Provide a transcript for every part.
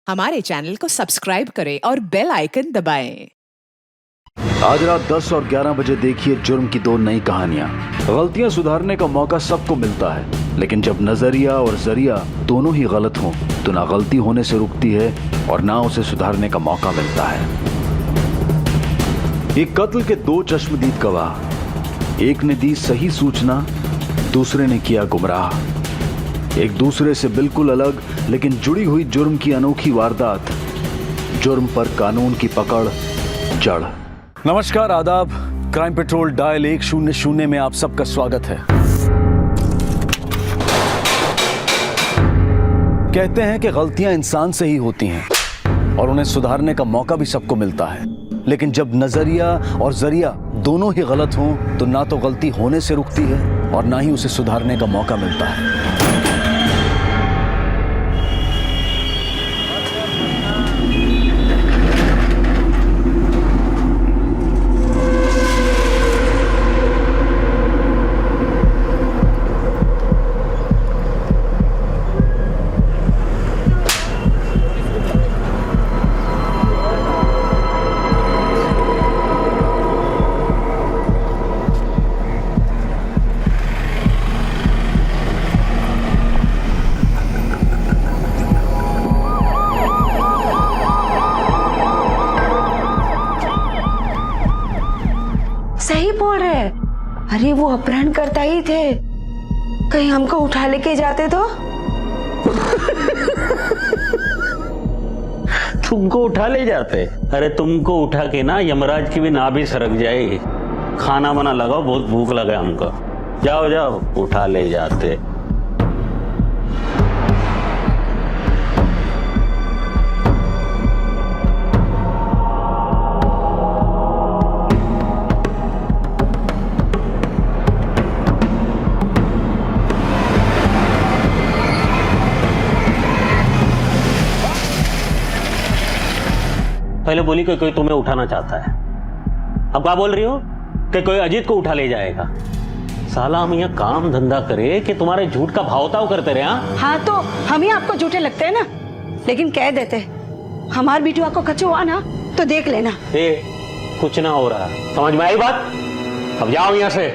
हमारे चैनल को सब्सक्राइब करें और बेल आइकन दबाएं। आज रात 10 और 11 बजे देखिए जुर्म की दो नई कहानियां। गलतियां सुधारने का मौका सबको मिलता है, लेकिन जब नजरिया और जरिया दोनों ही गलत हों तो ना गलती होने से रुकती है और ना उसे सुधारने का मौका मिलता है। एक कत्ल के दो चश्मदीद गवाह, एक ने दी सही सूचना, दूसरे ने किया गुमराह। एक दूसरे से बिल्कुल अलग लेकिन जुड़ी हुई जुर्म की अनोखी वारदात। जुर्म पर कानून की पकड़ जड़। नमस्कार, आदाब। क्राइम पेट्रोल डायल 100 में आप सबका स्वागत है। कहते हैं कि गलतियां इंसान से ही होती हैं और उन्हें सुधारने का मौका भी सबको मिलता है, लेकिन जब नजरिया और जरिया दोनों ही गलत हों तो ना तो गलती होने से रुकती है और ना ही उसे सुधारने का मौका मिलता है। सही बोल रहे हैं। अरे वो अपहरण करता ही थे, कहीं हमको उठा लेके जाते तो। तुमको उठा ले जाते? अरे तुमको उठा के ना यमराज की भी नाभि सरक जाएगी। खाना बना लगाओ, बहुत भूख लगा हमको। जाओ जाओ, उठा ले जाते। पहले बोली कि कोई तुम्हें उठाना चाहता है, अब क्या बोल रही हो कि कोई अजीत को उठा ले जाएगा? साला हम यहाँ काम धंधा करे कि तुम्हारे झूठ का भावताव करते रहे? हाँ तो हम ही आपको झूठे लगते हैं ना, लेकिन कह देते हमार बिटुआ को कचू हुआ ना तो देख लेना। कुछ ना हो रहा, समझ में आई बात? अब जाओ यहाँ से।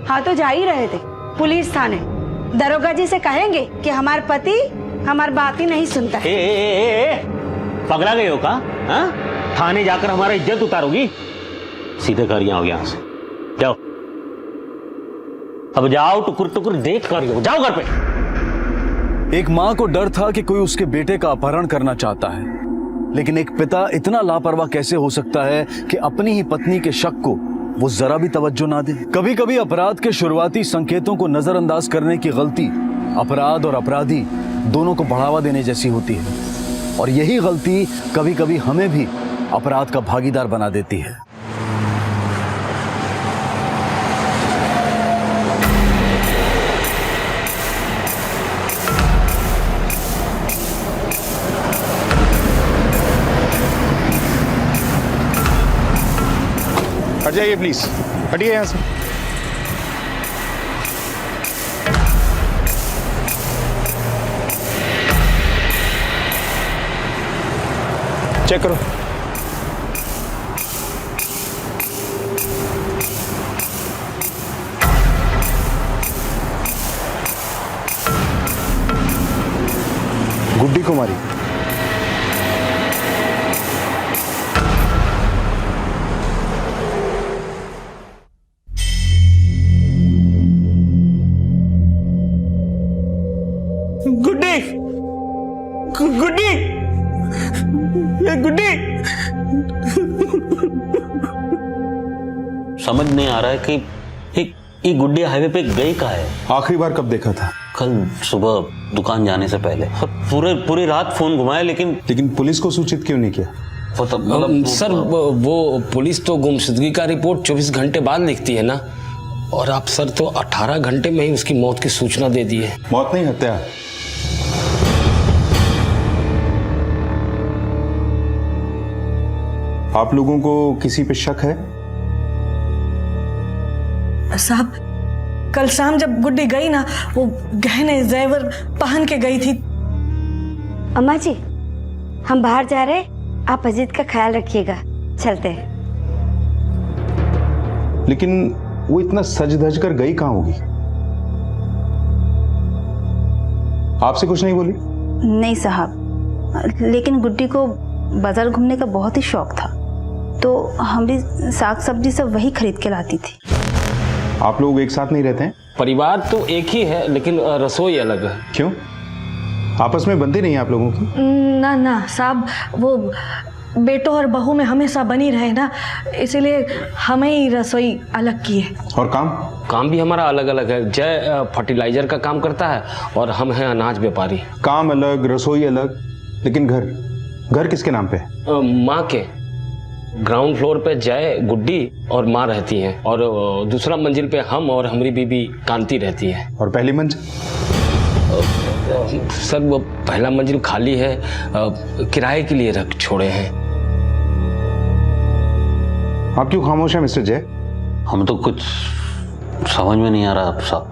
हाँ तो जा ही रहे थे पुलिस थाने। दरोगा जी से कहेंगे कि हमार पति हमार बात ही नहीं सुनता है। पगला गए हो का? हाँ? थाने जाकर हमारा इज्जत उतारोगी? सीधे घर आओ यहाँ से, जाओ। अब जाओ, टुकुर टुकुर देख कर जाओ घर पे। एक मां को डर था कि कोई उसके बेटे का अपहरण करना चाहता है, लेकिन एक पिता इतना लापरवाह कैसे हो सकता है कि अपनी ही पत्नी के शक को वो जरा भी तवज्जो ना दे। कभी कभी अपराध के शुरुआती संकेतों को नजरअंदाज करने की गलती अपराध और अपराधी दोनों को बढ़ावा देने जैसी होती है, और यही गलती कभी कभी हमें भी अपराध का भागीदार बना देती है। हट जाइए प्लीज, हटिए यहाँ से। चेक करो। गुड्डी कुमारी। गुड्डी, गुड्डी, ये गुड्डी। समझ नहीं आ रहा है कि ये गुड्डी हाईवे पे गई कहाँ है? आखिरी बार कब देखा था? कल सुबह दुकान जाने से पहले। पूरी रात फोन घुमाया, लेकिन पुलिस को सूचित क्यों नहीं किया? सर वो पुलिस तो गुमशुदगी का रिपोर्ट 24 घंटे बाद लिखती है ना, और आप सर तो 18 घंटे में ही उसकी मौत की सूचना दे दी है। मौत नहीं, हत्या। आप लोगों को किसी पे शक है? साहब, कल शाम जब गुड्डी गई ना, वो गहने जेवर पहन के गई थी। अम्मा जी, हम बाहर जा रहे, आप अजीत का ख्याल रखिएगा। चलते हैं। लेकिन वो इतना सज धज कर गई कहां होगी? आपसे कुछ नहीं बोली? नहीं साहब, लेकिन गुड्डी को बाजार घूमने का बहुत ही शौक था, तो हमारी साग सब्जी सब वही खरीद के लाती थी। आप लोग एक साथ नहीं रहते हैं? परिवार तो एक ही है, लेकिन रसोई अलग है। क्यों? आपस में बनती नहीं है आप लोगों की? ना ना साहब, वो बेटों और बहू में हमेशा बनी रहे ना, इसीलिए हमें ही रसोई अलग की है। और काम भी हमारा अलग अलग है। जय फर्टिलाइजर का काम करता है और हम हैं अनाज व्यापारी। काम अलग, रसोई अलग, लेकिन घर किसके नाम पे है? माँ के। ग्राउंड फ्लोर पे जय, गुड्डी और माँ रहती हैं, और दूसरा मंजिल पे हम और हमारी बीबी कांति रहती है। और पहली मंजिल? सर वो पहला मंजिल खाली है, किराए के लिए रख छोड़े हैं। आप क्यों खामोश हैं मिस्टर जय? हम तो कुछ समझ में नहीं आ रहा साहब,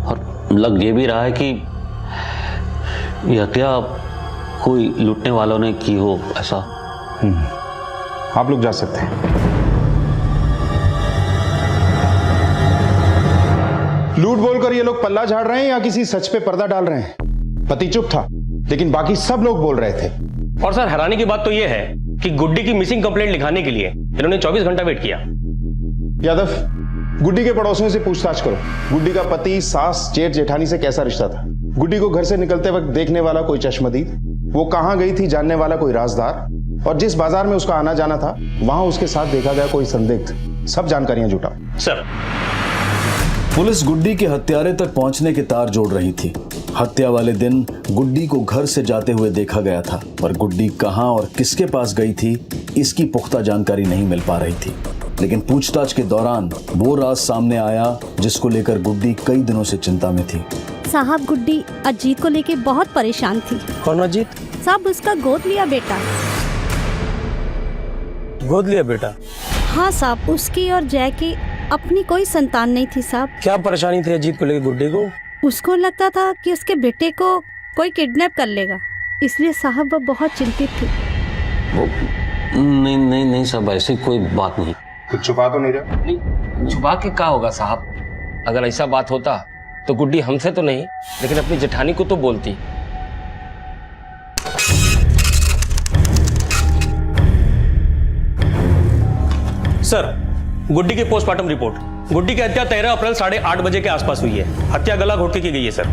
और लग ये भी रहा है कि ये हत्या कोई लूटने वालों ने की हो ऐसा। आप लोग जा सकते हैं। लूट बोलकर ये लोग पल्ला झाड़ रहे हैं या किसी सच पे पर्दा डाल रहे हैं? पति चुप था, लेकिन बाकी सब लोग बोल रहे थे। और सर हैरानी की बात तो ये है कि गुड्डी की मिसिंग कंप्लेंट लिखाने के लिए इन्होंने 24 घंटा वेट किया। यादव, गुड्डी के पड़ोसियों से पूछताछ करो। गुड्डी का पति, सास, जेठ जेठानी से कैसा रिश्ता था? गुड्डी को घर से निकलते वक्त देखने वाला कोई चश्मदीद, वो कहां गई थी जानने वाला कोई राजदार, और जिस बाजार में उसका आना जाना था वहां उसके साथ देखा गया कोई संदिग्ध, सब जानकारियां जुटाओ। सर पुलिस गुड्डी के हत्यारे तक पहुंचने के तार जोड़ रही थी। हत्या वाले दिन गुड्डी को घर से जाते हुए देखा गया था, पर गुड्डी कहां और किसके पास गई थी इसकी पुख्ता जानकारी नहीं मिल पा रही थी। लेकिन पूछताछ के दौरान वो राज सामने आया जिसको लेकर गुड्डी कई दिनों से चिंता में थी। साहब गुड्डी अजीत को लेके बहुत परेशान थी। कौन अजीत? साहब उसका गोद लिया बेटा। गोद लिया बेटा? हाँ साहब, उसकी और जय की अपनी कोई संतान नहीं थी साहब। क्या परेशानी थी अजीत को लेकर गुड्डी को? उसको लगता था कि उसके बेटे को कोई किडनैप कर लेगा, इसलिए साहब वो बहुत चिंतित थी। नहीं साहब, ऐसी कोई बात नहीं। कुछ छुपा तो नहीं रहा? नहीं, छुपा के क्या होगा साहब? अगर ऐसा बात होता तो गुड्डी हमसे तो नहीं, लेकिन अपनी जेठानी को तो बोलती। सर गुड्डी की पोस्टमार्टम रिपोर्ट। गुड्डी की हत्या 13 अप्रैल 8:30 बजे के आसपास हुई है। हत्या गला घोट के की गई है सर।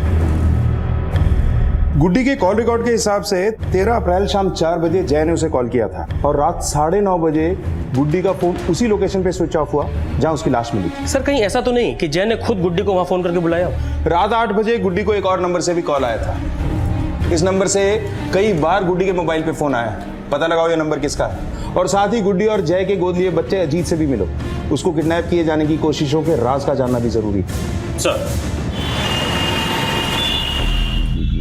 गुड्डी के कॉल रिकॉर्ड के हिसाब से 13 अप्रैल शाम 4 बजे जय ने उसे कॉल किया था, और रात 9:30 बजे गुड्डी का फोन उसी लोकेशन पे स्विच ऑफ हुआ जहां उसकी लाश मिली थी। सर कहीं ऐसा तो नहीं कि जय ने खुद गुड्डी को वहां फोन करके बुलाया? रात 8 बजे गुड्डी को एक और नंबर से भी कॉल आया था। इस नंबर से कई बार गुड्डी के मोबाइल पे फोन आया। पता लगाओ ये नंबर किसका है। और साथ ही गुड्डी और जय के गोद लिए बच्चे अजीत से भी मिलो। उसको किडनैप किए जाने की कोशिशों के राज का जानना भी जरूरी है।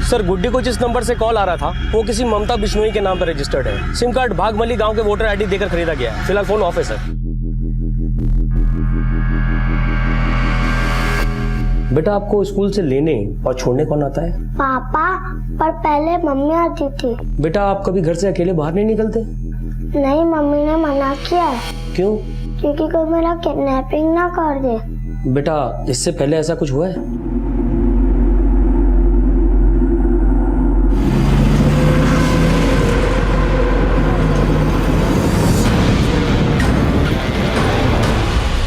सर गुड्डी को जिस नंबर से कॉल आ रहा था वो किसी ममता बिश्नोई के नाम पर रजिस्टर्ड है। सिम कार्ड भागमली गांव के वोटर आईडी देकर खरीदा गया है। फिलहाल फोन ऑफ है सर। बेटा आपको स्कूल से लेने और छोड़ने कौन आता है? पापा, पर पहले मम्मी आती थी। बेटा आप कभी घर से अकेले बाहर नहीं निकलते? नहीं, मम्मी ने मना किया। क्यों? क्योंकि कोई मेरा किडनैपिंग ना कर दे। बेटा इससे पहले ऐसा कुछ हुआ है?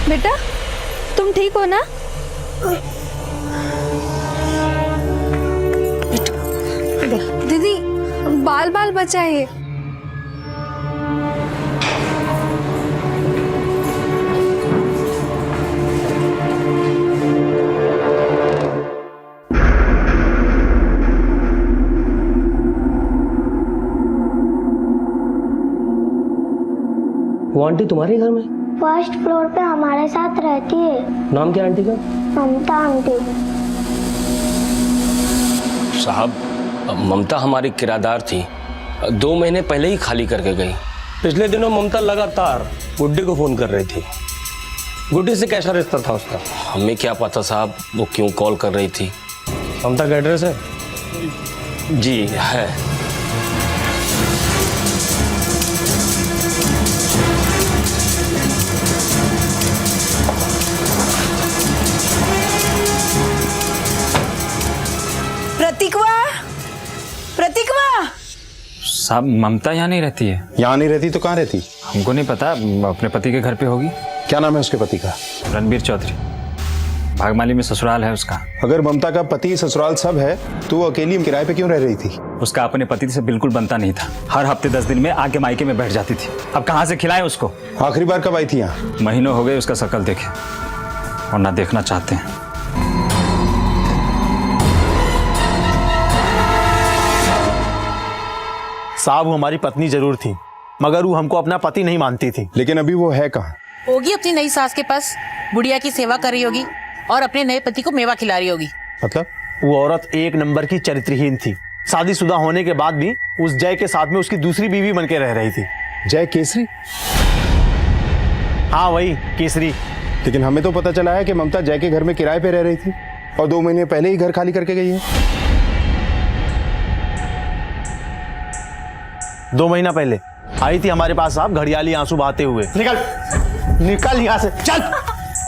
बेटा तुम ठीक हो ना? दीदी बाल बाल बचाइए। वो आंटी तुम्हारे घर में? फर्स्ट फ्लोर पे हमारे साथ रहती है। नाम क्या आंटी का? ममता आंटी। साहब ममता हमारी किराएदार थी, 2 महीने पहले ही खाली करके गई। पिछले दिनों ममता लगातार गुड्डी को फोन कर रही थी। गुड्डी से कैसा रिश्ता था उसका? हमें क्या पता साहब वो क्यों कॉल कर रही थी। ममता का एड्रेस है? जी है। साहब ममता यहाँ नहीं रहती है। यहाँ नहीं रहती तो कहाँ रहती? हमको नहीं पता, अपने पति के घर पे होगी। क्या नाम है उसके पति का? रणबीर चौधरी, भागमाली में ससुराल है उसका। अगर ममता का पति ससुराल सब है तो वो अकेली किराए पे क्यों रह रही थी? उसका अपने पति से बिल्कुल बनता नहीं था। हर हफ्ते 10 दिन में आके मायके में बैठ जाती थी। अब कहाँ से खिलाएं उसको? आखिरी बार कब आई थी यहाँ? महीनों हो गए उसका शक्ल देखे, और ना देखना चाहते हैं। साहब वो हमारी पत्नी जरूर थी, मगर वो हमको अपना पति नहीं मानती थी। लेकिन अभी वो है कहाँ? होगी अपनी नई सास के पास, बुढ़िया की सेवा कर रही होगी और अपने नए पति को मेवा खिला रही होगी। मतलब? वो औरत एक नंबर की चरित्रहीन थी। शादीशुदा होने के बाद भी उस जय के साथ में उसकी दूसरी बीवी बन के रह रही थी। जय केसरी? हाँ वही केसरी। लेकिन हमें तो पता चला है कि ममता जय के घर में किराए पे रह रही थी और 2 महीने पहले ही घर खाली करके गई है। 2 महीना पहले आई थी हमारे पास साहब, घड़ियाली आंसू बहाते हुए। निकल यहाँ से, चल।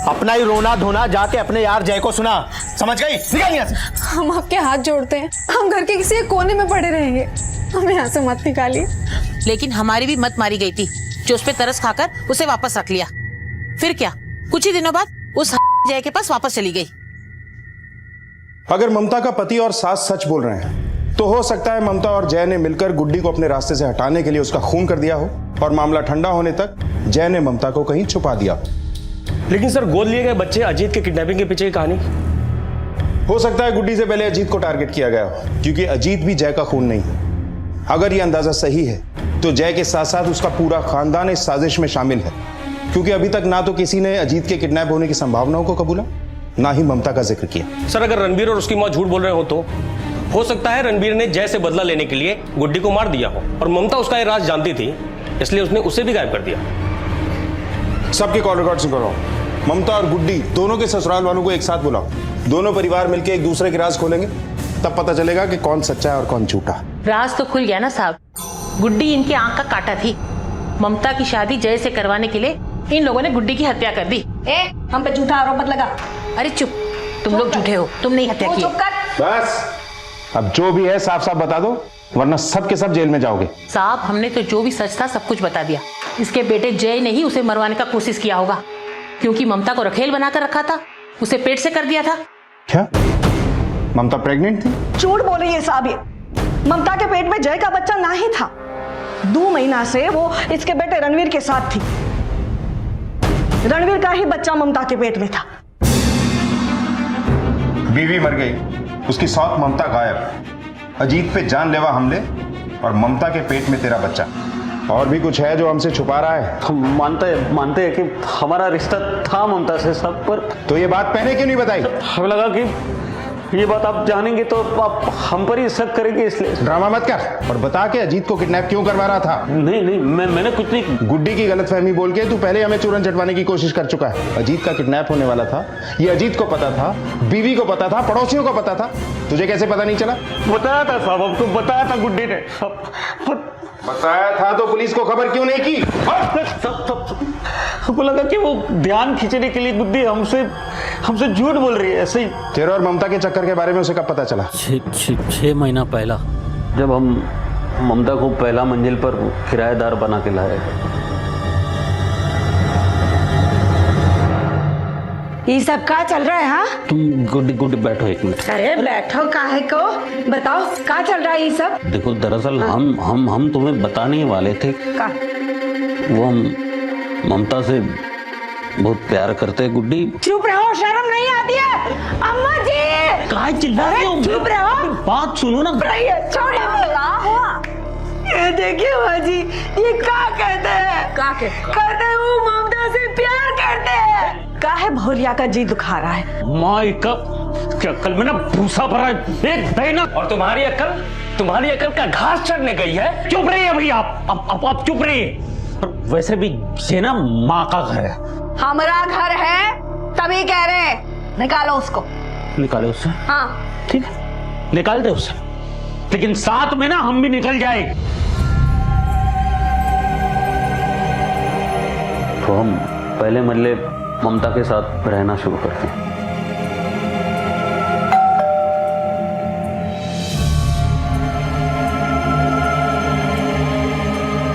अपना ही रोना धोना जाके अपने यार जय को सुना, समझ गई? निकल यहाँ से। हम आपके हाथ जोड़ते हैं, हम घर के किसी कोने में पड़े रहेंगे, हमें यहाँ से मत निकालिए। लेकिन हमारी भी मत मारी गई थी, जो उस पे तरस खाकर उसे वापस रख लिया। फिर क्या, कुछ ही दिनों बाद उस जय के पास वापस चली गई। अगर ममता का पति और सास सच बोल रहे हैं तो हो सकता है ममता और जय ने मिलकर गुड्डी को अपने रास्ते से हटाने के लिए उसका खून कर दिया हो और मामला ठंडा होने तक जय ने ममता को कहीं छुपा दिया। लेकिन सर गोद लिए गए बच्चे अजीत के किडनैपिंग के पीछे की कहानी? हो सकता है गुड्डी से पहले अजीत को टारगेट किया गया हो, क्योंकि अजीत भी जय का खून नहीं है। अगर यह अंदाजा सही है तो जय के साथ साथ उसका पूरा खानदान इस साजिश में शामिल है, क्योंकि अभी तक ना तो किसी ने अजीत के किडनैप होने की संभावनाओं को कबूला, ना ही ममता का जिक्र किया। सर अगर रणबीर और उसकी माँ झूठ बोल रहे हो तो हो सकता है रणबीर ने जय से बदला लेने के लिए गुड्डी को मार दिया हो और ममता उसका ये राज जानती थी, इसलिए उसने उसे भी गायब कर दिया। सबके कॉल रिकॉर्ड्स करो। ममता और गुड्डी दोनों के ससुराल वालों को एक साथ बुलाओ। दोनों परिवार मिलकर एक दूसरे के राज खोलेंगे, तब पता चलेगा कि कौन सच्चा है और कौन झूठा। राज तो खुल गया ना साहब। गुड्डी इनकी आंख का काटा थी। ममता की शादी जय से करवाने के लिए इन लोगों ने गुड्डी की हत्या कर दी। हम पे झूठा आरोप मत लगा। अरे चुप, तुम लोग झूठे हो, तुम नहीं हत्या की। बस अब जो भी है साफ साफ बता दो, वरना सब के सब जेल में जाओगे। साहब हमने तो जो भी सच था सब कुछ बता दिया। इसके बेटे जय ने ही उसे मरवाने का कोशिश किया होगा, क्योंकि ममता को रखेल बनाकर रखा था, उसे पेट से कर दिया था। क्या ममता प्रेग्नेंट थी? झूठ बोल रही है साहब ये। ममता के पेट में जय का बच्चा ना ही था। 2 महीना से वो इसके बेटे रणवीर के साथ थी। रणवीर का ही बच्चा ममता के पेट में था। बीवी मर गई, उसकी सौत ममता गायब, अजीत पे जानलेवा हमले और ममता के पेट में तेरा बच्चा। और भी कुछ है जो हमसे छुपा रहा है? हम मानते हैं कि हमारा रिश्ता था ममता से सब, पर तो ये बात पहले क्यों नहीं बताई? हमें लगा कि ये बात आप जानेंगे तो आप हम पर ही शक करेंगे, इसलिए। ड्रामा मत कर और बता के अजीत को किडनैप क्यों करवा रहा था। नहीं मैंने कुछ नहीं। गुड्डी की गलतफहमी बोल के तू पहले हमें चूरन चटवाने की कोशिश कर चुका है। अजीत का किडनैप होने वाला था, ये अजीत को पता था, बीवी को पता था, पड़ोसियों को पता था, तुझे कैसे पता नहीं चला? बताया था साहब, आपको बताया था गुड्डी ने। बताया था तो पुलिस को खबर क्यों नहीं की? हमको लगा कि वो ध्यान खींचने के लिए गुड्डी हमसे झूठ बोल रही है, ऐसे ही। तेरे और ममता के चक्कर के बारे में उसे कब पता चला? 6 महीना पहला, जब हम ममता को पहला मंजिल पर किराएदार बना के लाए। ये सब क्या चल रहा है? हाँ तुम गुड्डी बैठो 1 मिनट। अरे बैठो काहे को, बताओ क्या चल रहा है ये सब? देखो दरअसल हम तुम्हें बताने ही वाले थे। का? वो हम ममता से बहुत प्यार करते हैं गुड्डी। चुप रहो, शर्म नहीं आती है? अम्मा जी कहाँ चिल्ला रहे हो? चुप रहो, बात सुनो ना। ये देखिए माँ जी, ये क्या कहते हैं? कहते हैं वो ममता से प्यार करते हैं। का है भौरिया का जी दुखा रहा है। माँ क्या अक्ल में ना भूसा भरा है, एक देना। और तुम्हारी अक्ल का घास चढ़ने गई है। चुप रहिए भैया, आप चुप रहिए। वैसे भी ये ना माँ का घर है। हमारा घर है तभी कह रहे हैं, निकालो उसको। निकाले उससे? हाँ ठीक है, निकाल दे उसे, लेकिन साथ में ना हम भी निकल जाए। तो हम पहले मरले ममता के साथ रहना शुरू करते हैं।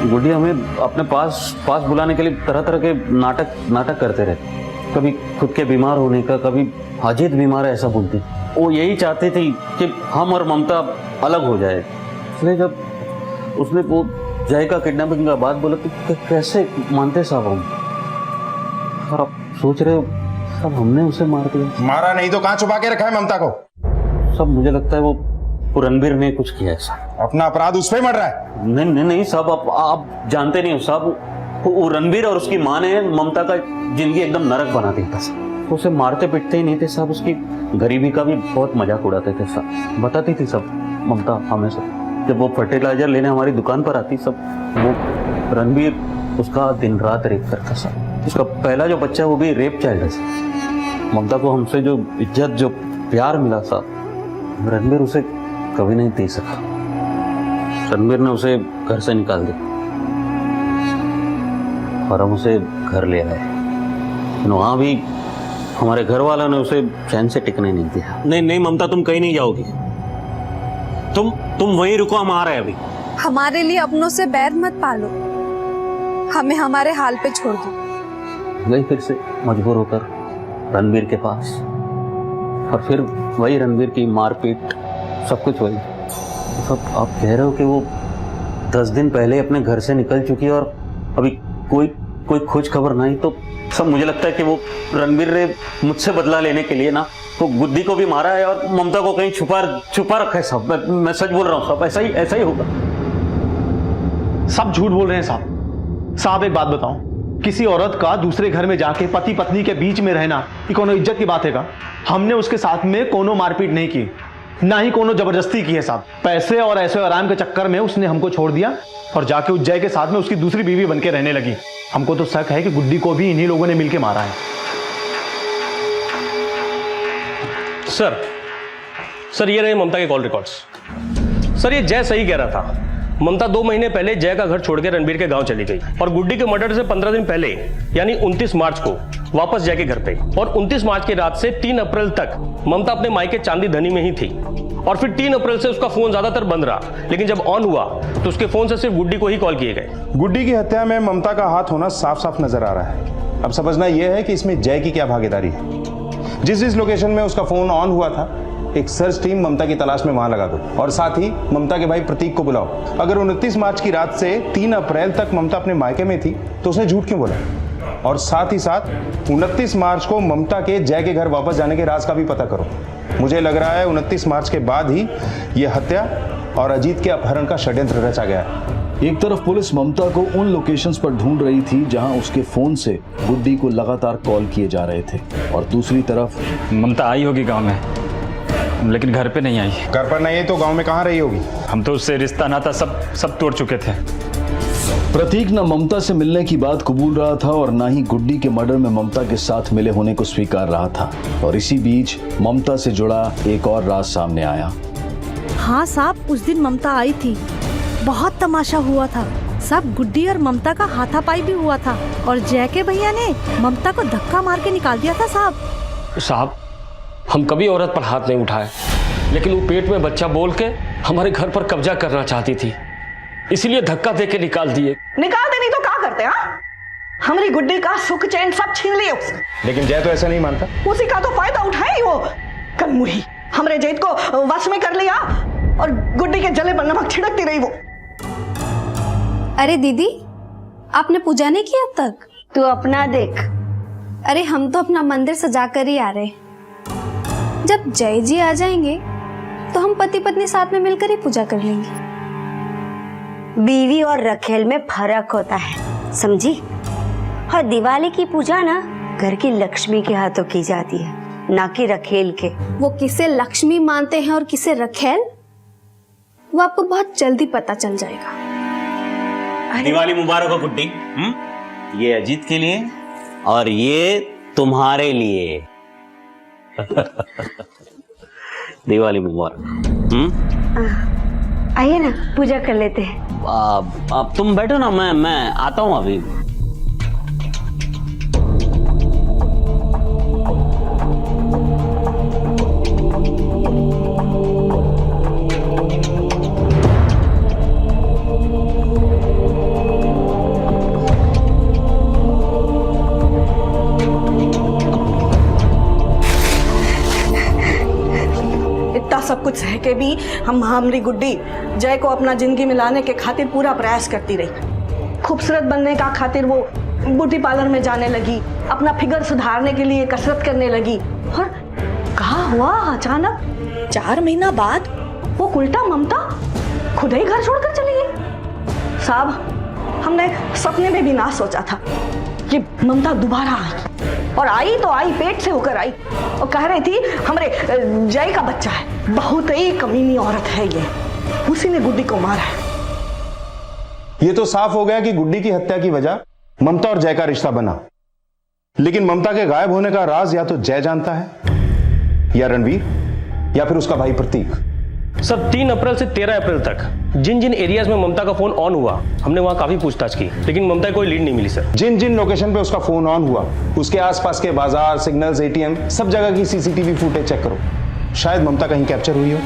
गुड्डी हमें अपने पास बुलाने के लिए तरह तरह के नाटक करते रहते। कभी खुद के बीमार होने का, कभी अजीत बीमार है ऐसा बोलती। वो यही चाहती थी कि हम और ममता अलग हो जाए। इसलिए जब उसने वो जय का किडनैपिंग का बात बोला तो कैसे मानते साहब हम। और आप सोच रहे हो सब हमने उसे मार दिया। मारा नहीं तो कहाँ छुपा के रखा है ममता को? सब मुझे लगता है वो रणबीर ने कुछ किया है साहब। अपना अपराध उस पे मर रहा है। नहीं साहब, आप जानते नहीं हो साहब। वो रणबीर और उसकी माँ ने ममता का जिंदगी एकदम नरक बना दिया था साहब। उसे मारते पिटते ही नहीं थे साहब, उसकी गरीबी का भी बहुत मजाक उड़ाते थे साहब। बताती थी सब ममता हमेशा। जब वो फर्टिलाइजर लेने हमारी दुकान पर आती सब, वो रणबीर उसका दिन रात रेप करता साहब। उसका पहला जो बच्चा वो भी रेप चाइल्ड है साहब। ममता को हमसे जो इज्जत जो प्यार मिला साहब, रणबीर उसे कभी नहीं दे सका। रणबीर ने उसे घर से निकाल दिया और हम उसे घर ले आए। वहां भी हमारे घर वालों ने उसे चैन से टिकने नहीं दिया। नहीं ममता, तुम कहीं नहीं जाओगी। तुम वहीं रुको, हम आ रहे हैं अभी। हमारे लिए अपनों से बैर मत पालो, हमें हमारे हाल पे छोड़ दो। गई फिर से मजबूर होकर रणबीर के पास, और फिर वही रणबीर की मारपीट, सब कुछ वही। सब आप कह रहे हो कि वो 10 दिन पहले अपने घर से निकल चुकी है और अभी कोई खोज खबर नहीं। तो सब मुझे लगता है कि वो रणबीर ने मुझसे बदला लेने के लिए ना तो गुड्डी को भी मारा है और ममता को कहीं छुपा रखा है साहब। मैं सच बोल रहा हूँ साहब, ऐसा ही होगा। सब झूठ बोल रहे हैं साहब। एक बात बताओ, किसी औरत का दूसरे घर में जाके पति पत्नी के बीच में रहना ये कोनो इज्जत की बात है का? हमने उसके साथ में कोनो मारपीट नहीं की, ना ही कोनो जबरदस्ती की है साहब। पैसे और ऐसे आराम के चक्कर में उसने हमको छोड़ दिया और जाके उस जय के साथ में उसकी दूसरी बीवी बनके रहने लगी। हमको तो शक है कि गुड्डी को भी इन्हीं लोगों ने मिलके मारा है। सर ये रहे ममता के कॉल रिकॉर्ड्स। सर ये जय सही कह रहा था। ममता 2 महीने पहले जय का घर छोड़ के रणबीर के गांव चली गई और गुड्डी के मर्डर से 15 दिन पहले यानी 29 मार्च को वापस जय के घर पे, और 29 मार्च की रात से 3 अप्रैल तक ममता अपने मायके चांदी धनी में ही थी। और फिर 3 अप्रैल से उसका फोन ज्यादातर बंद रहा, लेकिन जब ऑन हुआ तो उसके फोन से सिर्फ गुड्डी को ही कॉल किए गए। गुड्डी की हत्या में ममता का हाथ होना साफ साफ नजर आ रहा है। अब समझना यह है कि इसमें जय की क्या भागीदारी है। जिस लोकेशन में उसका फोन ऑन हुआ था, एक सर्च टीम ममता की तलाश में वहां लगा दो और साथ ही ममता के भाई प्रतीक को बुलाओ। अगर 29 मार्च की रात से 3 अप्रैल तक ममता अपने मायके में थी तो उसने झूठ क्यों बोला? और साथ ही साथ 29 मार्च को ममता के जय के घर वापस जाने के राज का भी पता करो। मुझे लग रहा है 29 मार्च के बाद ही यह हत्या और अजीत के अपहरण का षड्यंत्र रचा गया है। एक तरफ पुलिस ममता को उन लोकेशंस पर ढूंढ रही थी जहां उसके फोन से गुड्डी को लगातार कॉल किए जा रहे थे, और दूसरी तरफ ममता आई होगी गांव में, लेकिन घर पे नहीं आई। घर पर नहीं है तो गांव में कहां रही होगी? हम तो उससे रिश्ता नाता सब तोड़ चुके थे। प्रतीक न ममता से मिलने की बात कबूल रहा था और ना ही गुड्डी के मर्डर में ममता के साथ मिले होने को स्वीकार रहा था। और इसी बीच ममता से जुड़ा एक और राज सामने आया। हाँ साहब, उस दिन ममता आई थी, बहुत तमाशा हुआ था। सब गुड्डी और ममता का हाथापाई भी हुआ था और जय के भैया ने ममता को धक्का मार के निकाल दिया था साहब, हम कभी औरत पर हाथ नहीं उठाए, लेकिन वो पेट में बच्चा बोल के हमारे घर पर कब्जा करना चाहती थी, इसीलिए धक्का दे के निकाल दिए। निकाल दे नहीं तो क्या करते? हाँ, हमारी गुड्डी का सुख चैन सब छीन लिए उसने। लेकिन जय तो ऐसा नहीं मानता। उसी का तो फायदा उठाए वो कलमुही। हमरे जैत को वश में कर लिया और गुड्डी के जले पर नमक छिड़कती रही वो। अरे दीदी, आपने पूजा नहीं की अब तक? तू अपना देख। अरे हम तो अपना मंदिर सजा कर ही आ रहे। जब जय जी आ जाएंगे तो हम पति पत्नी साथ में मिलकर ही पूजा कर लेंगे। बीवी और रखेल में फर्क होता है, समझी? और दिवाली की पूजा ना घर की लक्ष्मी के हाथों की जाती है, ना कि रखेल के। वो किसे लक्ष्मी मानते हैं और किसे रखेल, वो आपको बहुत जल्दी पता चल जाएगा। दिवाली मुबारक हो गुड्डी। ये अजीत के लिए और ये तुम्हारे लिए। दिवाली मुबारक। आइए ना, पूजा कर लेते हैं। अब तुम बैठो ना, मैं आता हूँ अभी। के भी हमारी गुड्डी जय को अपना जिंदगी में लाने के खातिर पूरा प्रयास करती रही। खूबसूरत बनने का खातिर वो ब्यूटी पार्लर में जाने लगी, अपना फिगर सुधारने के लिए कसरत करने लगी। और कहा हुआ अचानक 4 महीना बाद वो उल्टा ममता खुद ही घर छोड़कर चली गई। साहब, हमने सपने में भी ना सोचा था कि ममता दोबारा आई, और आई तो आई पेट से होकर आई, और कह रही थी हमारे जय का बच्चा है। बहुत ही कमीनी औरत है ये, उसी ने गुड्डी को मारा है। ये तो साफ हो गया कि गुड्डी की हत्या की वजह ममता और जय का रिश्ता बना। लेकिन ममता के गायब होने का राज या तो जय जानता है, या रणवीर, या फिर उसका भाई प्रतीक। सर 3 अप्रैल से 13 अप्रैल तक जिन जिन एरियाज में ममता का फोन ऑन हुआ, हमने वहां काफी पूछताछ की, लेकिन ममता कोई लीड नहीं मिली सर। जिन जिन लोकेशन पे उसका फोन ऑन हुआ, उसके आसपास के बाजार, सिग्नल्स, एटीएम, सब जगह की सीसीटीवी फुटेज चेक करो। शायद ममता कहीं कैप्चर हुई हो।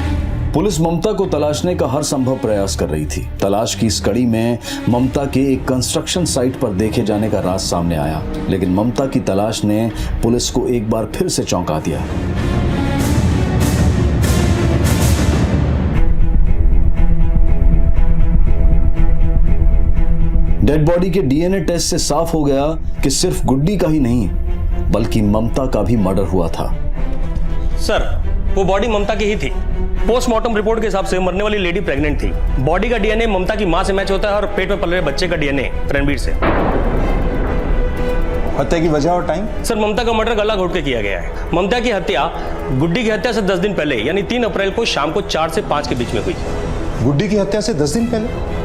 पुलिस ममता को तलाशने का हर संभव प्रयास कर रही थी। तलाश की इस कड़ी में ममता के एक कंस्ट्रक्शन साइट पर देखे जाने का राज सामने आया, लेकिन ममता की तलाश ने पुलिस को एक बार फिर से चौंका दिया। डेड बॉडी के डीएनए टेस्ट से साफ हो गया कि सिर्फ गुड्डी का ही नहीं बल्कि ममता का भी मर्डर हुआ था। सर वो बॉडी ममता की ही थी। पोस्टमार्टम रिपोर्ट के हिसाब से मरने वाली लेडी प्रेग्नेंट थी। बॉडी का डीएनए ममता की मां से मैच होता है और पेट में पल रहे बच्चे का डीएनए रणवीर से। हत्या की वजह और टाइम? सर ममता का मर्डर गला घोट के किया गया है। ममता की हत्या गुड्डी की हत्या से 10 दिन पहले यानी 3 अप्रैल को शाम को 4 से 5 के बीच में हुई। गुड्डी की हत्या से 10 दिन पहले?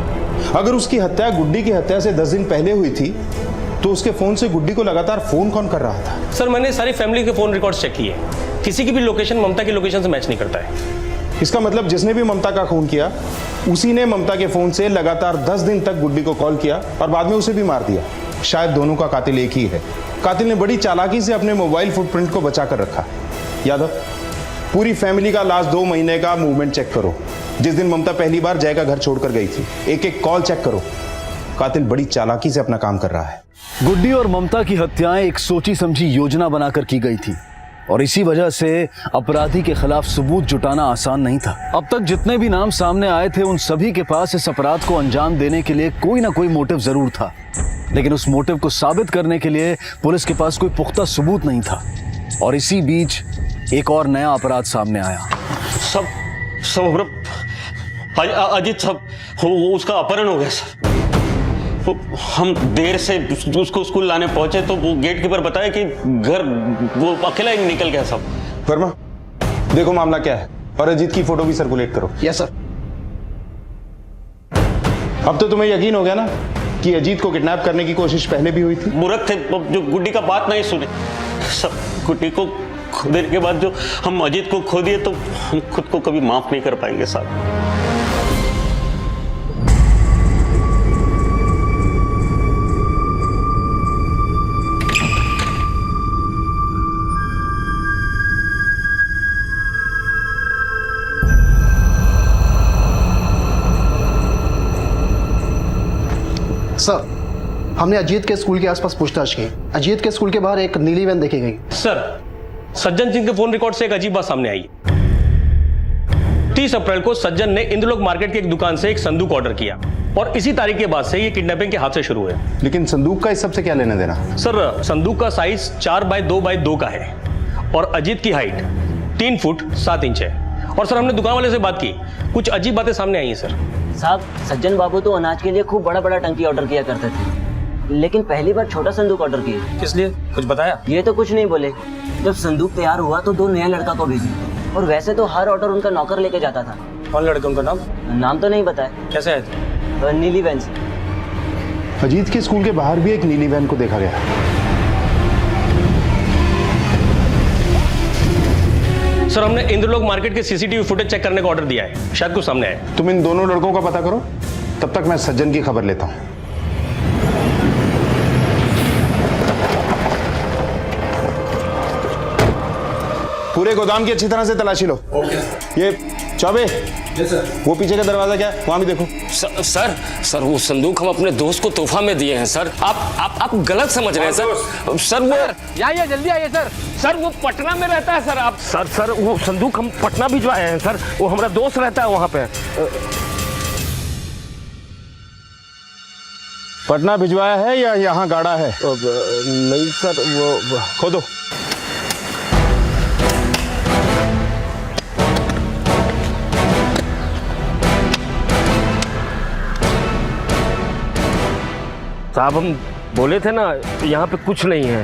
अगर उसकी हत्या गुड्डी की हत्या से 10 दिन पहले हुई थी तो उसके फोन से गुड्डी को लगातार फोन कौन कर रहा था? सर मैंने सारी फैमिली के फोन रिकॉर्ड्स चेक किए, किसी की भी लोकेशन ममता की लोकेशन से मैच नहीं करता है। इसका मतलब जिसने भी ममता का खून किया उसी ने ममता के फोन से लगातार 10 दिन तक गुड्डी को कॉल किया और बाद में उसे भी मार दिया। शायद दोनों का कातिल एक ही है। कातिल ने बड़ी चालाकी से अपने मोबाइल फुटप्रिंट को बचा कर रखा। यादव, पूरी फैमिली का लास्ट 2 महीने का मूवमेंट चेक करो। जिस दिन ममता पहली बार जय का घर छोड़कर गई थी, एक एक कॉल चेक करो। कातिल बड़ी चालाकी से अपना काम कर रहा है। गुड्डी और ममता की हत्याएं एक सोची समझी योजना बनाकर की गई थी और इसी वजह से अपराधी के खिलाफ सबूत जुटाना आसान नहीं था। अब तक जितने भी नाम सामने आए थे उन सभी के पास इस अपराध को अंजाम देने के लिए कोई ना कोई मोटिव जरूर था, लेकिन उस मोटिव को साबित करने के लिए पुलिस के पास कोई पुख्ता सबूत नहीं था। और इसी बीच एक और नया अपराध सामने आया। सब अजीत साहब उसका अपहरण हो गया सर। हम देर से उसको स्कूल लाने पहुंचे तो वो गेट कीपर बताया कि घर वो अकेला ही निकल गया सब। वर्मा, देखो मामला क्या है और अजीत की फोटो भी सर्कुलेट करो। Yes sir. अब तो तुम्हें यकीन हो गया ना कि अजीत को किडनैप करने की कोशिश पहले भी हुई थी? मूर्ख थे जो गुड्डी का बात नहीं सुने। सब गुड्डी को खो देने के बाद जो हम अजीत को खो दिए तो हम खुद को कभी माफ नहीं कर पाएंगे साहब। सर, हमने अजीत के स्कूल के आसपास पूछताछ की। अजीत के स्कूल के बाहर एक नीली वैन देखी गई। सर सज्जन सिंह के फोन रिकॉर्ड से एक अजीब बात सामने आई। 30 अप्रैल को सज्जन ने इंद्रलोक मार्केट की एक दुकान से एक संदूक ऑर्डर किया और इसी तारीख के बाद से ये किडनैपिंग के हादसे शुरू हुए। लेकिन संदूक का इस सबसे क्या लेना देना? सर संदूक का साइज 4x2x2 का है और अजीत की हाइट 3 फुट 7 इंच है। और सर हमने दुकान वाले से बात की, कुछ अजीब बातें सामने आई हैं सर। साहब, सज्जन बाबू तो अनाज के लिए खूब बड़ा बड़ा टंकी ऑर्डर किया करते थे, लेकिन पहली बार छोटा संदूक ऑर्डर किए। किस लिए, कुछ बताया? ये तो कुछ नहीं बोले। जब संदूक तैयार हुआ तो 2 नया लड़का को भेजे और वैसे तो हर ऑर्डर उनका नौकर लेके जाता था। कौन लड़का, उनका नाम? नाम तो नहीं बताया। कैसे आए थे? नीली वैन से। अजीत के स्कूल के बाहर भी एक नीली वैन को देखा गया। सर हमने इंद्रलोक मार्केट के सीसीटीवी फुटेज चेक करने का ऑर्डर दिया है, शायद कुछ सामने आए। तुम इन दोनों लड़कों का पता करो, तब तक मैं सज्जन की खबर लेता हूं। पूरे गोदाम की अच्छी तरह से तलाशी लो। ये चौबे वो पीछे का दरवाजा क्या है, वहां भी देखो। सर वो संदूक हम अपने दोस्त को तोहफा में दिए हैं सर। आप गलत समझ रहे हैं सर। सर वो आइए जल्दी आइए सर। सर वो पटना में रहता है सर। आप सर वो संदूक हम पटना भिजवाए हैं सर। वो हमारा दोस्त रहता है वहां पे। पटना भिजवाया है या यहाँ गाड़ा है? नहीं सर वो खोदो। साहब हम बोले थे ना यहाँ पे कुछ नहीं है।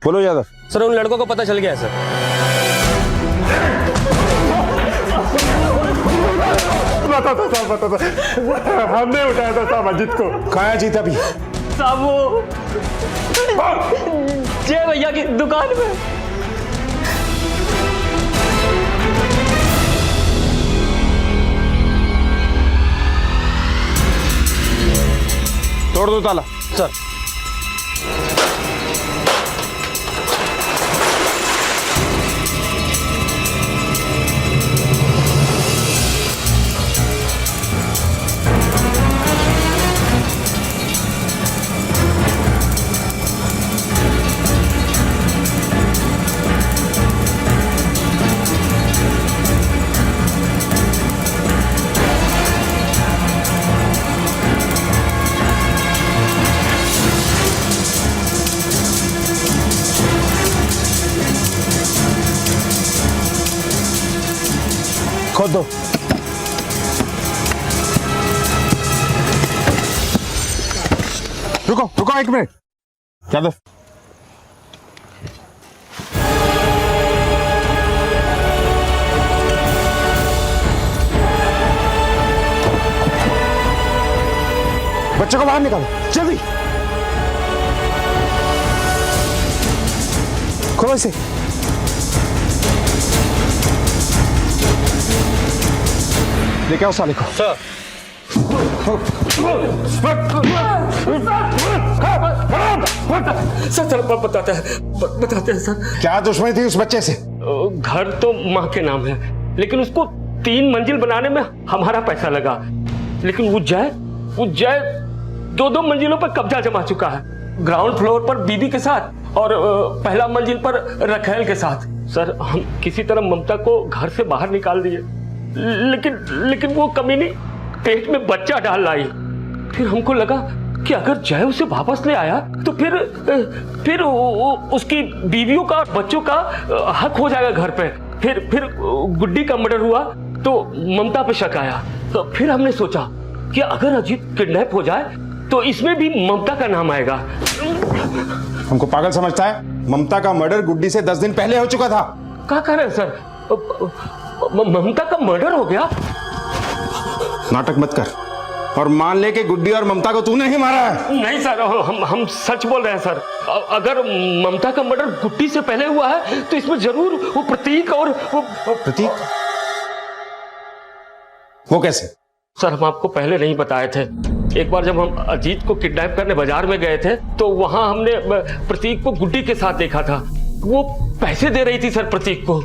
बोलो यादव। सर उन लड़कों को पता चल गया है सर। बता हमने उठाया था साहब अजीत को। कहाँ है अजीत अभी? साहब वो जय भैया की दुकान में। तोड़ दो ताला। सर खोद दो। रुको रुको एक मिनट यादव। बच्चों को बाहर निकालो जल्दी। खोलो इसे। लेके आओ साले को। सर सर बताते हैं सर। क्या दुश्मनी थी उस बच्चे से? घर तो माँ के नाम है लेकिन उसको 3 मंजिल बनाने में हमारा पैसा लगा। लेकिन वो जय 2 मंजिलों पर कब्जा जमा चुका है। ग्राउंड फ्लोर पर बीबी के साथ और पहला मंजिल पर रखेल के साथ। सर हम किसी तरह ममता को घर से बाहर निकाल दिए लेकिन वो कमीनी पेट में बच्चा डाल लाई। फिर हमको लगा कि अगर जय उसे वापस ले आया तो फिर उसकी बीवियों का बच्चों का हक हो जाएगा घर पे। फिर गुड्डी का मर्डर हुआ तो ममता पे शक आया। तो फिर हमने सोचा कि अगर अजीत किडनैप हो जाए तो इसमें भी ममता का नाम आएगा। हमको पागल समझता है? ममता का मर्डर गुड्डी से 10 दिन पहले हो चुका था। क्या कह रहे हैं सर? ममता का मर्डर हो गया? नाटक मत कर और मान ले कि गुड्डी और ममता को तूने ही मारा है। नहीं सर हम सच बोल रहे हैं सर। अगर ममता का मर्डर गुड्डी से पहले हुआ है तो इसमें जरूर वो प्रतीक और प्रतीक वो कैसे? सर हम आपको पहले नहीं बताए थे। एक बार जब हम अजीत को किडनैप करने बाजार में गए थे तो वहां हमने प्रतीक को गुड्डी के साथ देखा था। वो पैसे दे रही थी सर प्रतीक को।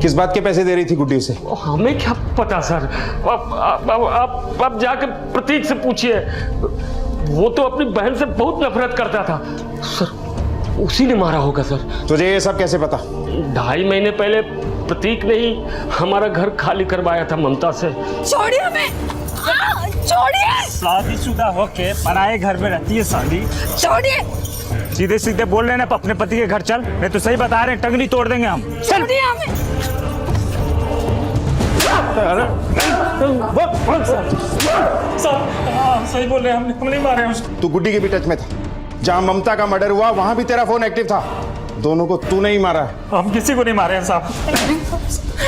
किस बात के पैसे दे रही थी गुड्डी उसे? हमें क्या पता सर। आप जाकर प्रतीक से पूछिए। वो तो अपनी बहन से बहुत नफरत करता था सर। उसी ने मारा होगा सर। तुझे ये सब कैसे पता? 2.5 महीने पहले प्रतीक ने ही हमारा घर खाली करवाया था ममता से। छोड़िए हमें, छोड़िए। शादीशुदा होके पराए घर में रहती है साली। छोड़िए। सीधे सीधे बोल रहे हैं ना अपने पति के घर चल। नहीं तो सही बता रहे हैं, टंगनी तोड़ देंगे हम। छोड़िए हमें। सही बोल रहे हैं, हम नहीं मारे उसको। तू गुड्डी के भी टच में था। जहां ममता का मर्डर हुआ वहां भी तेरा फोन एक्टिव था। दोनों को तू नहीं मारा है। हम किसी को नहीं मारे हैं साहब।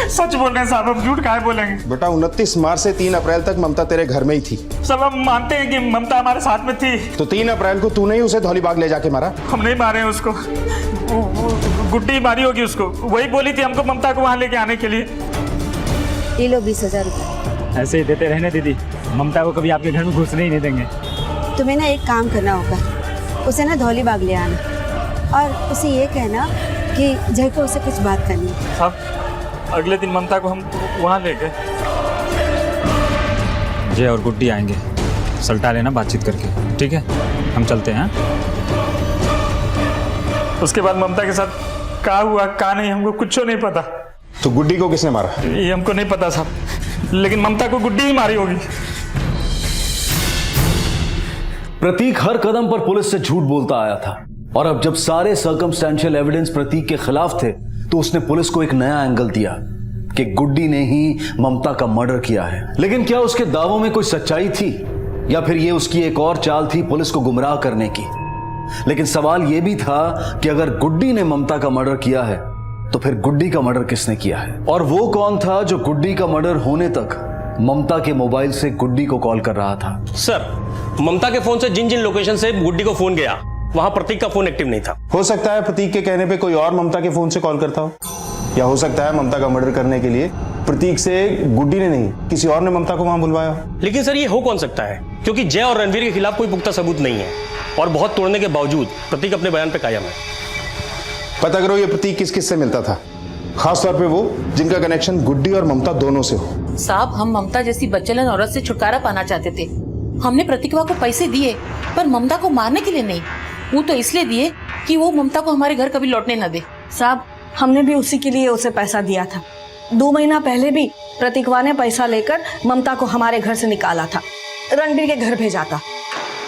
सच बोल रहे हैं साहब, हम झूठ काहे बोलेंगे? बेटा 29 मार्च से 3 अप्रैल तक ममता तेरे घर में ही थी। सब हम मानते हैं कि ममता हमारे साथ में थी। तो 3 अप्रैल को तूने ही उसे धौलीबाग ले जाके मारा? हम नहीं मारे हैं उसको। गुड्डी मारी होगी उसको। वही बोली थी हमको ममता को वहां लेके आने के लिए। ये लो 20,000 रुपए। ऐसे ही देते रहने दीदी, ममता को कभी आपके घर में घुसने ही नहीं देंगे। तुम्हें ना एक काम करना होगा, उसे ना धौली बाग ले आना और उसे ये कहना कि जय को उसे कुछ बात करनी है। साहब अगले दिन ममता को हम वहाँ ले गए, जय और गुड्डी आएंगे, सल्टा लेना बातचीत करके, ठीक है? हम चलते हैं। उसके बाद ममता के साथ क्या हुआ क्या नहीं हमको कुछ नहीं पता। तो गुड्डी को किसने मारा? ये हमको नहीं पता साहब, लेकिन ममता को गुड्डी ही मारी होगी। प्रतीक हर कदम पर पुलिस से झूठ बोलता आया था और अब जब सारे सर्कमस्टेंशियल एविडेंस प्रतीक के खिलाफ थे तो उसने पुलिस को एक नया एंगल दिया कि गुड्डी ने ही ममता का मर्डर किया है। लेकिन क्या उसके दावों में कोई सच्चाई थी या फिर यह उसकी एक और चाल थी पुलिस को गुमराह करने की? लेकिन सवाल यह भी था कि अगर गुड्डी ने ममता का मर्डर किया है तो फिर गुड्डी का मर्डर किसने किया है, और वो कौन था जो गुड्डी का मर्डर होने तक ममता के मोबाइल से गुड्डी को कॉल कर रहा था? सर, ममता के फोन से जिन जिन लोकेशन से गुड्डी को फोन गया वहां प्रतीक का फोन एक्टिव नहीं था। हो सकता है प्रतीक के कहने पे कोई और ममता के फोन से कॉल करता हो, या हो सकता है ममता का मर्डर करने के लिए प्रतीक से गुड्डी ने नहीं किसी और ने ममता को वहां बुलवाया। लेकिन सर ये हो कौन सकता है, क्योंकि जय और रणवीर के खिलाफ कोई पुख्ता सबूत नहीं है और बहुत तोड़ने के बावजूद प्रतीक अपने बयान पे कायम है। पता करो ये प्रतीक किस किस से मिलता था, खासतौर पे वो जिनका कनेक्शन गुड्डी और ममता दोनों से हो। साहब, हम ममता जैसी बच्चलन औरत से छुटकारा पाना चाहते थे। हमने प्रतिभा को पैसे दिए पर ममता को मारने के लिए नहीं, वो तो इसलिए दिए कि वो ममता को हमारे घर कभी लौटने न दे। साहब, हमने भी उसी के लिए उसे पैसा दिया था। 2 महीना पहले भी प्रतिभा ने पैसा लेकर ममता को हमारे घर से निकाला था, रणबीर के घर भेजा था,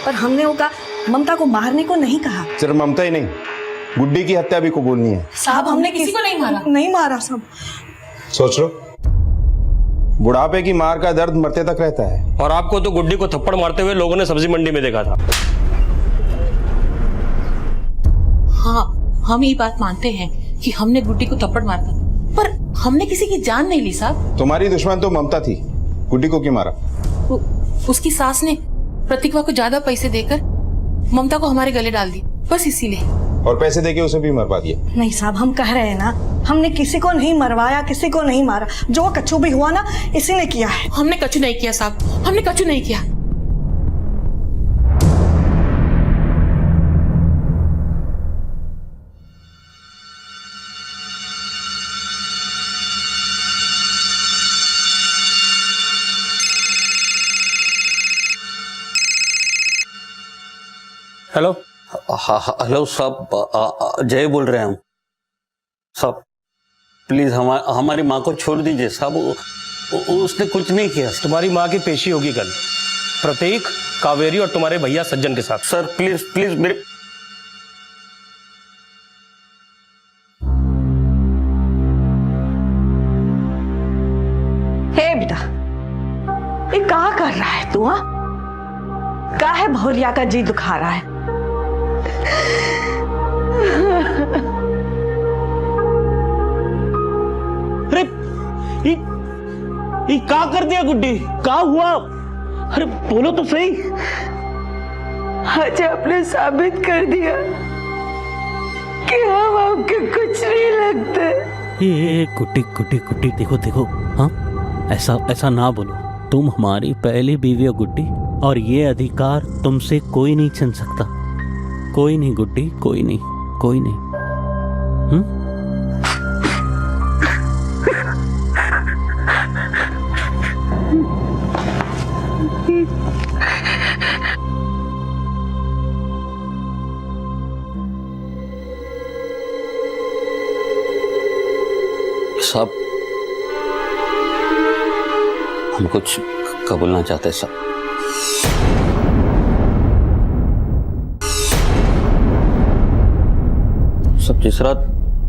पर हमने वो कहा ममता को मारने को नहीं कहा। सिर्फ ममता ही नहीं, गुड्डी की हत्या भी कबूलनी है। साहब, हमने किसी को नहीं मारा। नहीं मारा साहब। सोच लो, बुढ़ापे की मार का दर्द मरते तक रहता है। और आपको तो गुड्डी को थप्पड़ मारते हुए लोगों ने सब्जी मंडी में देखा था। हाँ, हम ये बात मानते हैं कि हमने गुड्डी को थप्पड़ मारा, पर हमने किसी की जान नहीं ली साहब। तुम्हारी दुश्मन तो ममता थी, गुड्डी को क्यों मारा? उसकी सास ने प्रतिभा को ज्यादा पैसे देकर ममता को हमारे गले डाल दी, बस इसीलिए। और पैसे देके उसे भी मरवा दिया। नहीं साहब, हम कह रहे हैं ना, हमने किसी को नहीं मरवाया, किसी को नहीं मारा। जो कछु भी हुआ ना, इसी ने किया है। हमने कछु नहीं किया साहब, हमने कछु नहीं किया। हेलो। हेलो साहब, जय बोल रहे हैं हम। साहब प्लीज हमारी माँ को छोड़ दीजिए साहब, उसने कुछ नहीं किया। तुम्हारी माँ की पेशी होगी कल, प्रतीक, कावेरी और तुम्हारे भैया सज्जन के साथ। सर प्लीज प्लीज मेरे। हे बेटा, ये क्या कर रहा है तू? हाँ, क्या है भौरिया का जी दुखा रहा है? अरे ये क्या कर दिया गुड्डी? क्या हुआ? अरे बोलो तो सही। आज आपने साबित कर दिया कि हम आपके कुछ नहीं लगते। ये गुड्डी गुड्डी गुड्डी, देखो देखो, हाँ ऐसा ऐसा ना बोलो। तुम हमारी पहली बीवी हो गुड्डी, और ये अधिकार तुमसे कोई नहीं छीन सकता। कोई नहीं गुड्डी, कोई नहीं, कोई नहीं। साहब हम कुछ कबूलना चाहते साहब। सब जिस रात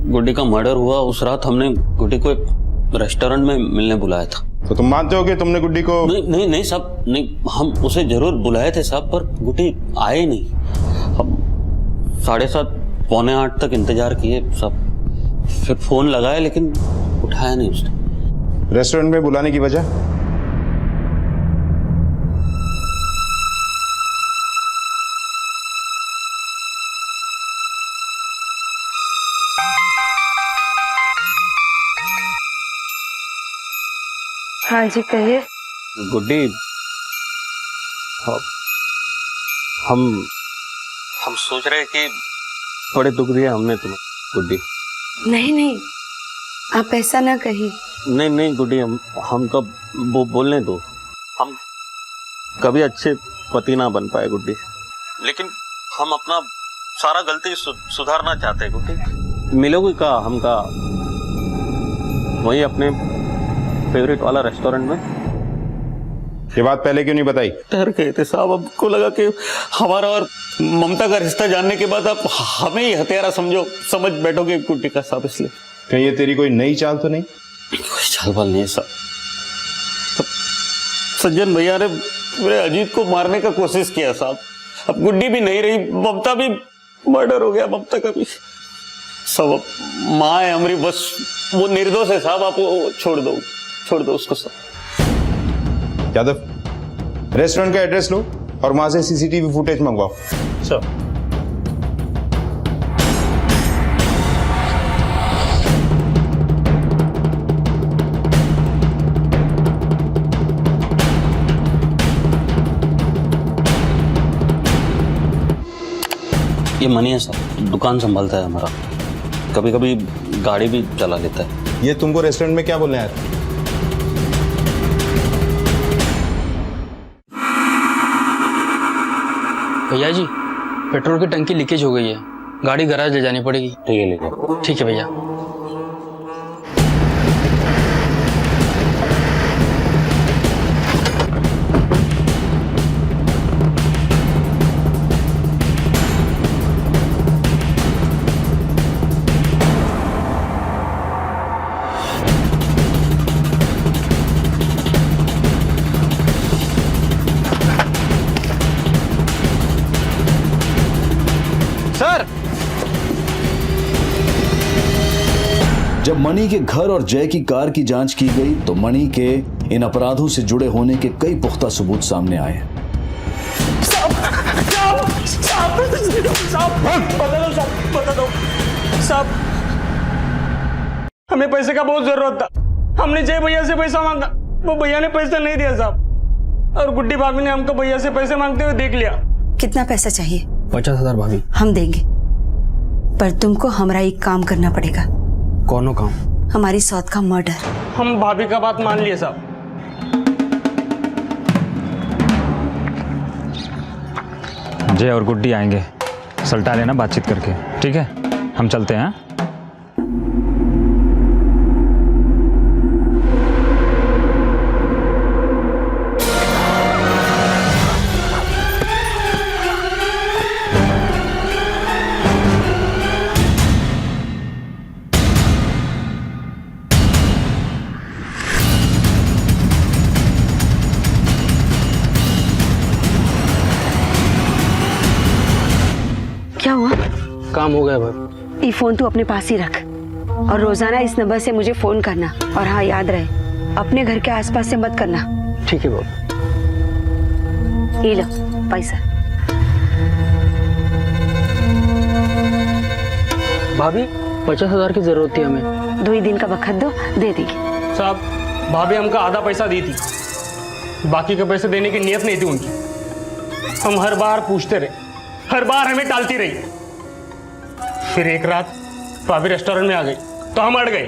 गुड्डी का मर्डर हुआ उस रात हमने गुड्डी को एक रेस्टोरेंट में मिलने बुलाया था। तो तुम मानते हो कि तुमने गुड्डी को? नहीं नहीं साहब, नहीं, हम उसे जरूर बुलाए थे साहब, पर गुड्डी आए नहीं। हम 7:30 पौने 8 तक इंतजार किए साहब, फिर फोन लगाया लेकिन उठाया नहीं उसने। रेस्टोरेंट में बुलाने की वजह? हाँ जी कहिए। गुड्डी, हम सोच रहे हैं कि बड़े दुख दिया हमने तुम्हें गुड्डी। नहीं नहीं, आप ऐसा ना कहिए। नहीं गुड्डी, हम कब वो बोलने दो, हम कभी अच्छे पति ना बन पाए गुड्डी, लेकिन हम अपना सारा गलती सुधारना चाहते हैं गुड्डी। मिलोगी का हम का वही अपने फेवरेट वाला रेस्टोरेंट में? ये बात पहले क्यों नहीं बताई? डर गए थे साहब, हमको लगा कि हमारा और ममता का रिश्ता जानने के बाद आप हमें ही हत्यारा समझ बैठोगे गुड्डी का साहब, इसलिए। कहीं ये तेरी कोई नई चाल तो नहीं? कोई चाल बाल नहीं है साहब। सज्जन भैया ने मेरे अजीत को मारने का कोशिश किया साहब। अब गुड्डी भी नहीं रही, ममता भी मर्डर हो गया, ममता का भी सब। माँ है हमारी, बस वो निर्दोष है साहब, आप वो छोड़ दो उसको साहब। यादव, रेस्टोरेंट का एड्रेस लो और वहां से सीसीटीवी फुटेज मंगवाओ। सर ये मनी है सर, दुकान संभालता है हमारा, कभी कभी गाड़ी भी चला लेता है। ये तुमको रेस्टोरेंट में क्या बोलने आया था? भैया जी, पेट्रोल की टंकी लीकेज हो गई है, गाड़ी गैराज ले जानी पड़ेगी। ठीक है, ले जाओ। ठीक है भैया। जब मणि के घर और जय की कार की जांच की गई तो मणि के इन अपराधों से जुड़े होने के कई पुख्ता सबूत सामने आए। साहब, हमें पैसे का बहुत जरूरत था। हमने जय भैया से पैसा मांगा, वो भैया ने पैसा नहीं दिया साहब, और गुड्डी भाभी ने हमको भैया से पैसे मांगते हुए देख लिया। कितना पैसा चाहिए? 50,000 भाभी। हम देंगे, पर तुमको हमारा एक काम करना पड़ेगा। कौन काम? हमारी सौत का मर्डर। हम भाभी का बात मान लिए साहब। जय और गुड्डी आएंगे, सल्टा लेना बातचीत करके, ठीक है? हम चलते हैं। क्या हुआ? काम हो गया भाई। ये फोन तू अपने पास ही रख और रोजाना इस नंबर से मुझे फोन करना। और हाँ, याद रहे, अपने घर के आसपास से मत करना। ठीक है भाई। ये लो पैसा। भाभी, 50,000 की जरूरत थी हमें। 2 ही दिन का वक्त दो, दे देगी। साहब, भाभी हमका आधा पैसा दी थी, बाकी के पैसे देने की नियत नहीं थी उनकी। हम हर बार पूछते रहे, हर बार हमें टालती रही। फिर एक रात भाभी रेस्टोरेंट में आ गई तो हम अड़ गए।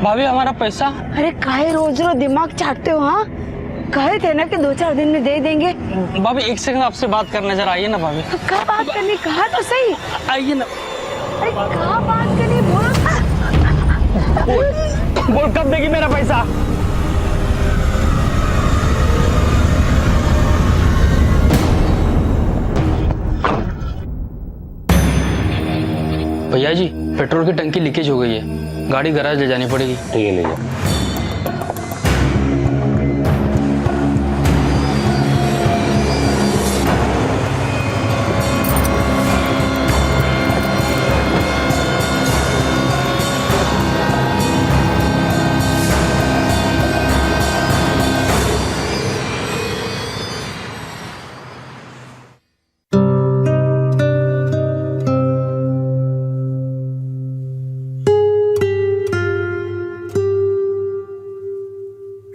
भाभी हमारा पैसा। अरे काहे रोज रोज दिमाग चाटते हो? हाँ, कहे थे ना कि 2-4 दिन में दे देंगे। भाभी एक सेकंड आपसे बात करने जरा आइए ना भाभी। क्या बात करनी? कहा तो सही। आइए ना। अरे कहा बात करनी? बोल कब देगी मेरा पैसा? भैया जी, पेट्रोल की टंकी लीकेज हो गई है, गाड़ी गैराज ले जानी पड़ेगी। ठीक है, ले जाओ।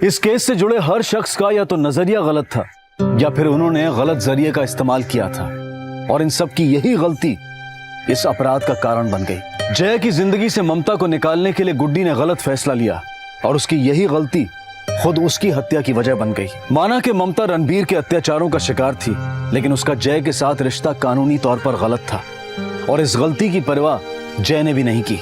इस केस से जुड़े हर शख्स का या तो नजरिया गलत था या फिर उन्होंने गलत जरिए का इस्तेमाल किया था, और इन सब की यही गलती इस अपराध का कारण बन गई। जय की जिंदगी से ममता को निकालने के लिए गुड्डी ने गलत फैसला लिया और उसकी यही गलती खुद उसकी हत्या की वजह बन गई। माना कि ममता रणबीर के अत्याचारों का शिकार थी, लेकिन उसका जय के साथ रिश्ता कानूनी तौर पर गलत था और इस गलती की परवाह जय ने भी नहीं की,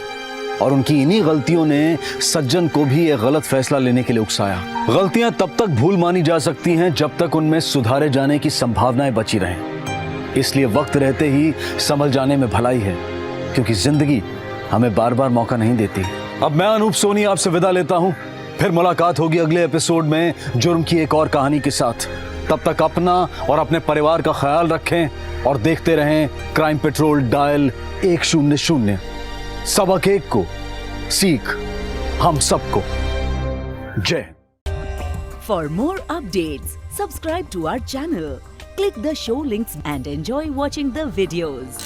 और उनकी इन्हीं गलतियों ने सज्जन को भी एक गलत फैसला लेने के लिए उकसाया। गलतियां तब तक भूल मानी जा सकती हैं जब तक उनमें सुधारे जाने की संभावनाएं बची रहें। इसलिए वक्त रहते ही संभल जाने में भलाई है, क्योंकि जिंदगी हमें बार बार मौका नहीं देती। अब मैं अनूप सोनी आपसे विदा लेता हूं, फिर मुलाकात होगी अगले एपिसोड में जुर्म की एक और कहानी के साथ। तब तक अपना और अपने परिवार का ख्याल रखें और देखते रहें क्राइम पेट्रोल डायल 100। सबक एक को, सीख हम सबको। जय। For more updates, subscribe to our channel, click the show links and enjoy watching the videos.